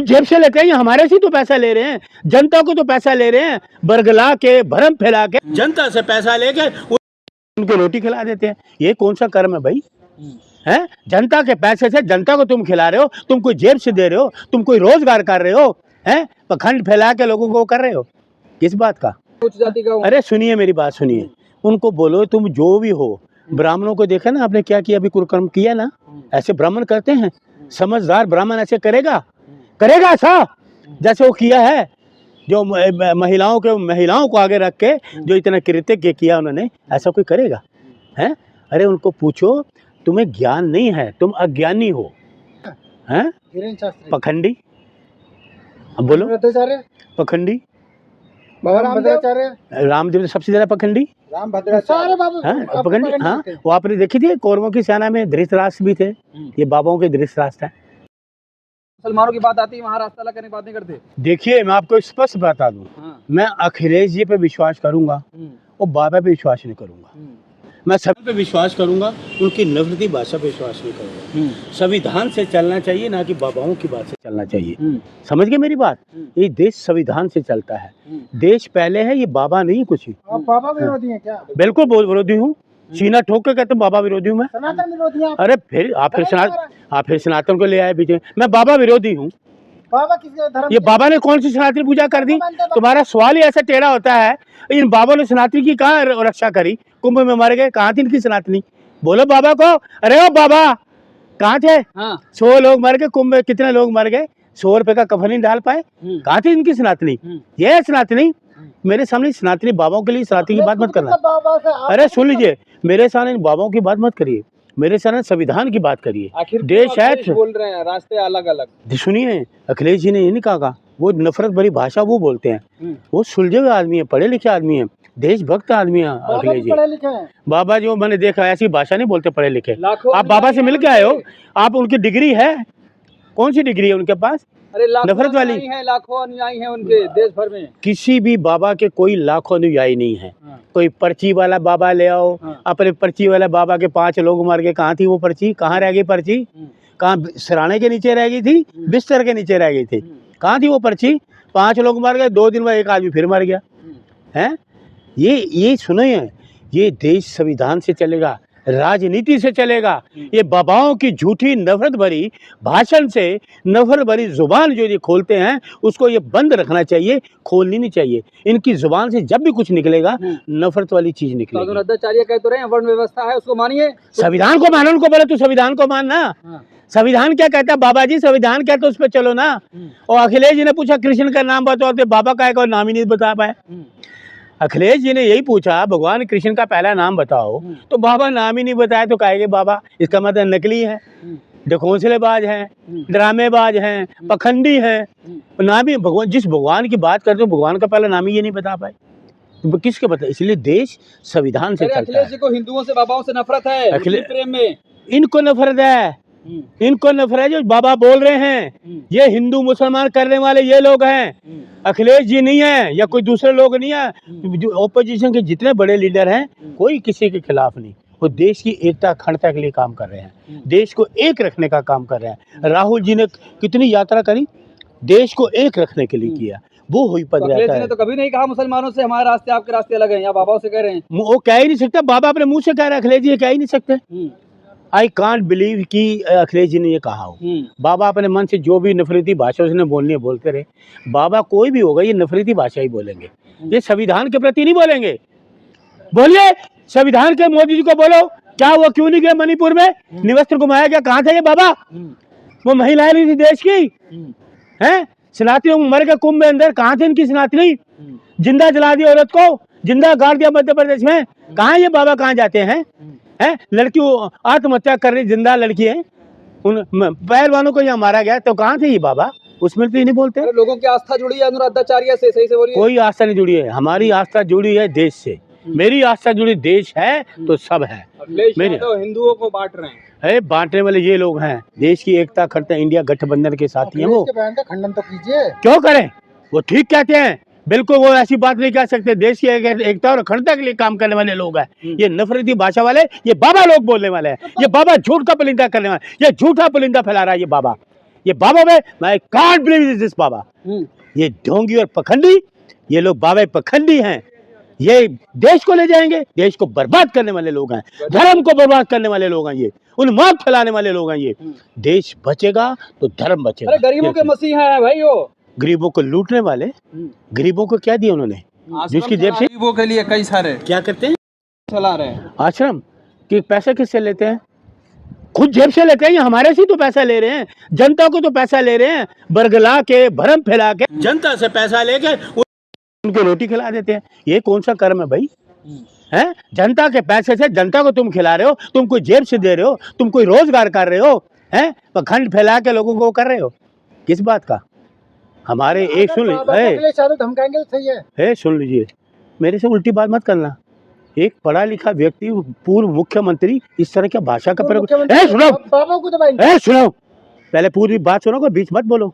जेब से लेते हैं, हमारे से तो पैसा ले रहे हैं, जनता को तो पैसा ले रहे हैं, बरगला के भरम फैला के जनता से पैसा लेके उनको रोटी खिला देते हैं। ये कौन सा कर्म है भाई? हैं? जनता के पैसे से जनता को तुम खिला रहे हो, तुम कोई जेब से दे रहे हो, तुम कोई रोजगार कर रहे हो, हैं? पखंड फैला के लोगों को कर रहे हो, किस बात का? उच्च जाति का अरे सुनिए मेरी बात सुनिए, उनको बोलो तुम जो भी हो, ब्राह्मणों को देखा ना आपने क्या किया, अभी कुकर्म किया ना, ऐसे ब्राह्मण करते हैं? समझदार ब्राह्मण ऐसे करेगा? करेगा ऐसा जैसे वो किया है, जो महिलाओं को आगे रख के जो इतना कृत्य किया उन्होंने, ऐसा कोई करेगा? हैं? अरे उनको पूछो, तुम्हें ज्ञान नहीं है, तुम अज्ञानी हो, हैं? पखंडी, अब बोलो पखंडी। रामदेव ने सबसे ज्यादा पखंडी, पखंडी। हाँ, वो आपने देखी थी कौरवों की सेना में धृतराष्ट्र भी थे, ये बाबाओं के धृतराष्ट्र है। मुसलमानों की बात आती है वहाँ रास्ता अलग करने की बात नहीं करते। देखिए मैं आपको स्पष्ट बता दूं, मैं अखिलेश जी पे विश्वास करूंगा और बाबा पे विश्वास नहीं करूंगा। मैं सब पे विश्वास करूंगा, उनकी नफरती भाषा पे विश्वास नहीं करूंगा। संविधान से चलना चाहिए, ना कि बाबाओं की बात से चलना चाहिए। समझ गए मेरी बात? ये देश संविधान से चलता है, देश पहले है, ये बाबा नहीं कुछ। आप बाबा विरोधी हैं क्या? बिल्कुल विरोधी हूँ, सीना ठोक के कहते बाबा विरोधी हूँ मैं। सनातन विरोधी हैं? अरे फिर आप फिर सनातन को ले आए पीछे, मैं बाबा विरोधी हूँ। बाबा किस धर्म? ये बाबा ने कौन सी सनातनी पूजा कर दी? तुम्हारा सवाल ही ऐसा टेढ़ा होता है, इन बाबा ने सनातनी की कहाँ रक्षा करी? कुंभ में मर गए, कहाँ थी इनकी सनातनी? बोलो बाबा को, अरे ओ बाबा कहाँ थे? 100 लोग मर गए कुंभ में, कितने लोग मर गए? 100 रुपए का कफन नहीं डाल पाए, कहाँ थी इनकी सनातनी? ये है सनातनी। मेरे सामने सनातनी बाबाओं के लिए सनातनी की बात मत करना। अरे सुन लीजिए, मेरे सामने इन बाबाओं की बात मत करिए, मेरे सामने संविधान की बात करिए। आखिर देश है, बोल रहे हैं रास्ते अलग अलग। सुनिए, अखिलेश जी ने ये नहीं कहा, वो नफरत भरी भाषा वो बोलते हैं, वो सुलझे हुए आदमी है, पढ़े लिखे आदमी है, देशभक्त आदमी है अखिलेश जी। बाबा जो मैंने देखा ऐसी भाषा नहीं बोलते पढ़े लिखे। आप बाबा से मिल के आए हो, आप उनकी डिग्री है, कौन सी डिग्री है उनके पास? अरे नफरत वाली है, लाखों अनुयायी हैं उनके देश भर में। किसी भी बाबा के कोई लाखों अनुयायी नहीं है। कोई पर्ची वाला बाबा ले आओ, अपने पर्ची वाले बाबा के 5 लोग मर गए, कहाँ थी वो पर्ची? कहाँ रह गई पर्ची? कहाँ सिराने के नीचे रह गई थी, बिस्तर के नीचे रह गई थी, कहाँ थी वो पर्ची? 5 लोग मर गए, 2 दिन में एक आदमी फिर मर गया है। ये सुनिए, ये देश संविधान से चलेगा, राजनीति से चलेगा। ये बाबाओं की झूठी नफरत भरी भाषण से, नफरत भरी जुबान जो ये खोलते हैं, उसको ये बंद रखना चाहिए, खोलनी नहीं चाहिए। इनकी जुबान से जब भी कुछ निकलेगा नफरत वाली चीज निकलेगी। रद्दाचार्य कह तो रहे हैं, वर्ण व्यवस्था है उसको मानिए। संविधान को मानो, उनको बोले तू संविधान को मानना। संविधान क्या कहता है बाबा जी? संविधान कहता है उस पर चलो ना। और अखिलेश जी ने पूछा कृष्ण का नाम बताओ, तो बाबा का नाम ही नहीं बता पाए। अखिलेश जी ने यही पूछा भगवान कृष्ण का पहला नाम बताओ, तो बाबा नाम ही नहीं बताया, तो कहेंगे बाबा इसका मतलब नकली है, देखौंसलेबाज हैं, ड्रामेबाज हैं, पखंडी हैं। नाम ही भगवान, जिस भगवान की बात करते हो भगवान का पहला नाम ही ये नहीं बता पाए, तो किसके बता? इसलिए देश संविधान से चलता है। अखिलेश जी को हिंदुओं से बाबाओं से नफरत है, प्रेम में इनको नफरत है, इनको नफरत है। जो बाबा बोल रहे हैं ये हिंदू मुसलमान करने वाले ये लोग हैं, अखिलेश जी नहीं है या कोई दूसरे लोग नहीं है। ओपोजिशन के जितने बड़े लीडर हैं कोई किसी के खिलाफ नहीं, वो देश की एकता अखंडता के लिए काम कर रहे हैं, देश को एक रखने का काम कर रहे हैं। राहुल जी ने कितनी यात्रा करी, देश को एक रखने के लिए किया, वो हुई पदयात्रा। अखिलेश ने तो कभी नहीं कहा मुसलमानों से हमारे रास्ते आपके रास्ते अलग हैं, या बाबाओं से कह रहे हैं। वो कह ही नहीं सकता, बाबा अपने मुंह से कह रहे हैं, अखिलेश जी कह ही नहीं सकते। आई कांट बिलीव कि अखिलेश जी ने ये कहा हो। बाबा अपने मन से जो भी नफरती भाषा उसने बोलनी है बोलते रहे। बाबा कोई भी होगा ये नफरती भाषा ही बोलेंगे, ये संविधान के प्रति नहीं बोलेंगे। बोलिए संविधान के मोदी जी को बोलो, क्या वो क्यों नहीं गए मणिपुर में, निवस्त्र घुमाया गया, कहाँ थे ये बाबा? वो महिलाएं नहीं थी देश की, हैं? सनातनियों मर गए कुंभ में अंदर, कहाँ थे इनकी सनातनी? जिंदा जला दिया औरत को, जिंदा गाड़ दिया मध्य प्रदेश में, कहाँ ये बाबा कहाँ जाते हैं? लड़की आत्महत्या कर रही जिंदा लड़की है, उन पहलवानों को यहाँ मारा गया, तो कहाँ थे ये बाबा? उसमें तो ये नहीं बोलते। लोगों की आस्था जुड़ी है अनुराधाचार्य से, सही से बोलिए। कोई आस्था नहीं जुड़ी है, हमारी आस्था जुड़ी है देश से। मेरी आस्था जुड़ी देश है तो सब है। मेरे तो हिंदुओं को बांट रहे हैं, बांटने वाले ये लोग हैं, देश की एकता करते हैं, इंडिया गठबंधन के साथी हैं। वो खंडन तो कीजिए, क्यों करें? वो ठीक कहते हैं, बिल्कुल वो ऐसी बात नहीं कह सकते। देश की एकता और अखंडता के लिए काम करने वाले लोग हैं। ये नफरती भाषा वाले, ये बाबा लोग बोलने वाले हैं, ये बाबा झूठ का पुलिंदा करने वाले, ये झूठा पुलिंदा फैला रहा है ये बाबा। ये बाबा में मैं कांट बिलीव दिस बाबा, ये ढोंगी और पखंडी, ये लोग बाबा पखंडी हैं। ये देश को ले जाएंगे, देश को बर्बाद करने वाले लोग हैं, धर्म को बर्बाद करने वाले लोग हैं, ये उन्माद फैलाने वाले लोग हैं। ये देश बचेगा तो धर्म बचेगा। अरे गरीबों के मसीहा है भाई वो, गरीबों को लूटने वाले, गरीबों को क्या दिया उन्होंने, जिसकी जेब से गरीबों के लिए कई सारे क्या करते हैं, चला रहे हैं आश्रम कि पैसे किससे लेते हैं, खुद जेब से लेते हैं या हमारे से तो पैसा ले रहे हैं, जनता को तो पैसा ले रहे हैं, बरगला के भरम फैला के जनता से पैसा लेके उनको रोटी खिला देते हैं। ये कौन सा कर्म है भाई, हैं? जनता के पैसे से जनता को तुम खिला रहे हो, तुम कोई जेब से दे रहे हो, तुम कोई रोजगार कर रहे हो, हैं? पखंड फैला के लोगों को कर रहे हो, किस बात का? हमारे एक सुन धमकाएंगे तो सही है, सुन लीजिए, मेरे से उल्टी बात मत करना। एक पढ़ा लिखा व्यक्ति, पूर्व मुख्यमंत्री, इस तरह की भाषा का प्रयोग, सुनो बाबा को दबाएंगे, सुनो, पहले पूरी बात सुनो, कोई बीच मत बोलो।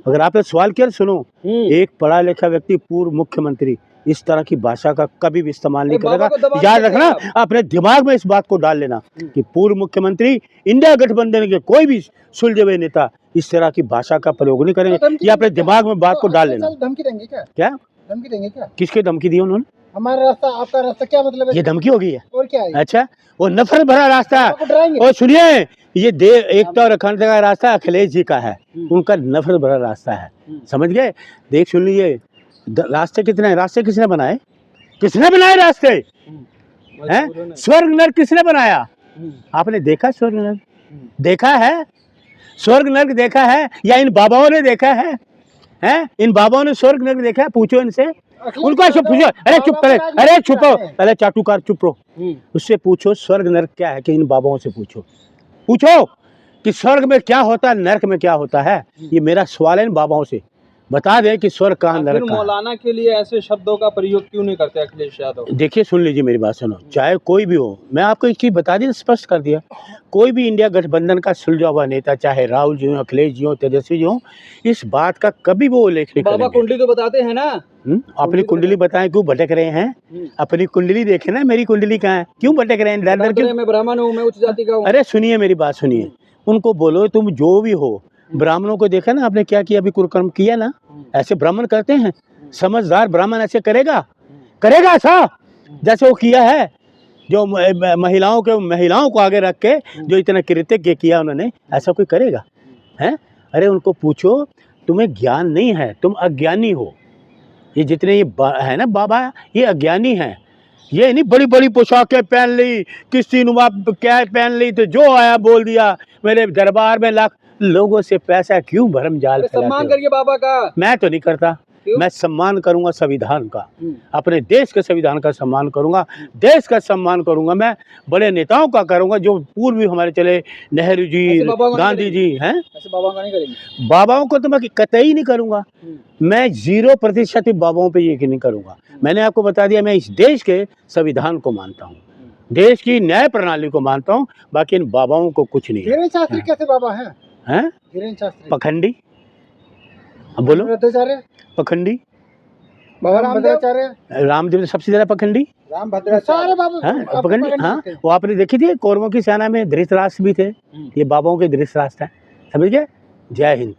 अगर आपने सवाल किया सुनो। एक पढ़ा लिखा व्यक्ति, पूर्व मुख्यमंत्री, इस तरह की भाषा का कभी भी इस्तेमाल नहीं करेगा। याद रखना, अपने दिमाग में इस बात को डाल लेना कि पूर्व मुख्यमंत्री, इंडिया गठबंधन के कोई भी सुलझे हुए नेता इस तरह की भाषा का प्रयोग नहीं करेंगे। ये अपने दिमाग में बात को डाल लेना। धमकी देंगे क्या? क्या धमकी देंगे क्या? किसके धमकी दी उन्होंने? हमारा रास्ता आपका रास्ता, क्या मतलब है? ये धमकी हो गई है और क्या है? अच्छा, वो नफरत भरा रास्ता है। और सुनिए, ये एकता और अखंडता का रास्ता अखिलेश जी का है, उनका नफरत भरा रास्ता है, समझ गए? देख सुन लीजिए, रास्ते कितने हैं, रास्ते किसने बनाए, किसने बनाए रास्ते हैं? स्वर्ग नर्क किसने बनाया? आपने देखा स्वर्ग नर्क? देखा है स्वर्ग नर्क? देखा है या इन बाबाओं ने देखा है? हैं? इन बाबाओं ने स्वर्ग नर्क देखा है? पूछो इनसे, उनको ऐसे पूछो। अरे चुप करे, अरे चुपो, पहले चाटुकार चुप रहो। उससे पूछो स्वर्ग नर्क क्या है, कि इन बाबाओं से पूछो कि स्वर्ग में क्या होता है, नर्क में क्या होता है। ये मेरा सवाल है इन बाबाओं से, बता दे कि स्वर्ग कहाँ, नर्क कहाँ। मौलाना के लिए ऐसे शब्दों का प्रयोग क्यों नहीं करते अखिलेश यादव? देखिए सुन लीजिए मेरी बात सुनो, चाहे कोई भी हो, मैं आपको एक चीज बता दी, स्पष्ट कर दिया, कोई भी इंडिया गठबंधन का सुलझा हुआ नेता, चाहे राहुल जी हो, अखिलेश जी हो, तेजस्वी जी हो, इस बात का कभी वो उल्लेख नहीं करेंगे। बाबा कुंडली तो बताते हैं ना, अपनी कुंडली बताएं, क्यों भटक रहे हैं? अपनी कुंडली देखे ना, मेरी कुंडली कहाँ है, क्यों भटक रहे हैं, डर क्यों? मैं ब्राह्मण हूँ, मैं उच्च जाति का हूँ। अरे सुनिए मेरी बात सुनिए, उनको बोलो तुम जो भी हो, ब्राह्मणों को देखा ना आपने क्या किया, अभी कुकर्म किया ना, ऐसे ब्राह्मण करते हैं? समझदार ब्राह्मण ऐसे करेगा ऐसा जैसे वो किया है, जो महिलाओं को आगे रख के जो इतना कृत्य किया उन्होंने, ऐसा कोई करेगा हैं? अरे उनको पूछो, तुम्हें ज्ञान नहीं है, तुम अज्ञानी हो। ये जितने ये है ना बाबा, ये अज्ञानी हैं। ये नहीं बड़ी बड़ी पोशाकें पहन ली, किसी नुमा क्या पहन ली, तो जो आया बोल दिया, मेरे दरबार में लाख लोगों से पैसा क्यों भरम जाल फैलाते हो? सम्मान करिए बाबा का। मैं तो नहीं करता, मैं सम्मान करूंगा संविधान का, अपने देश के संविधान का सम्मान करूंगा, देश का सम्मान करूंगा, मैं बड़े नेताओं का करूंगा, जो पूर्व भी हमारे चले, नेहरू जी, गांधी जी हैं। ऐसे बाबा का नहीं करेंगे। बाबाओं को तो मैं कतई नहीं करूंगा, मैं 0% बाबाओं पे यकीन नहीं करूंगा। मैंने आपको बता दिया, मैं इस देश के संविधान को मानता हूँ, देश की न्याय प्रणाली को मानता हूँ, बाकी इन बाबाओं को कुछ नहीं। धीरेन्द्र शास्त्री कैसे बाबा हैं? धीरेन्द्र शास्त्री पखंडी, अब बोलो, पखंडी। बाबा रामदेव सबसे ज्यादा पखंडी, सारे बाबा पखंडी। हाँ, वो आपने देखी थी कौरवों की सेना में धृतराष्ट्र भी थे, ये बाबाओं के धृतराष्ट्र हैं, समझ गए? जय हिंद।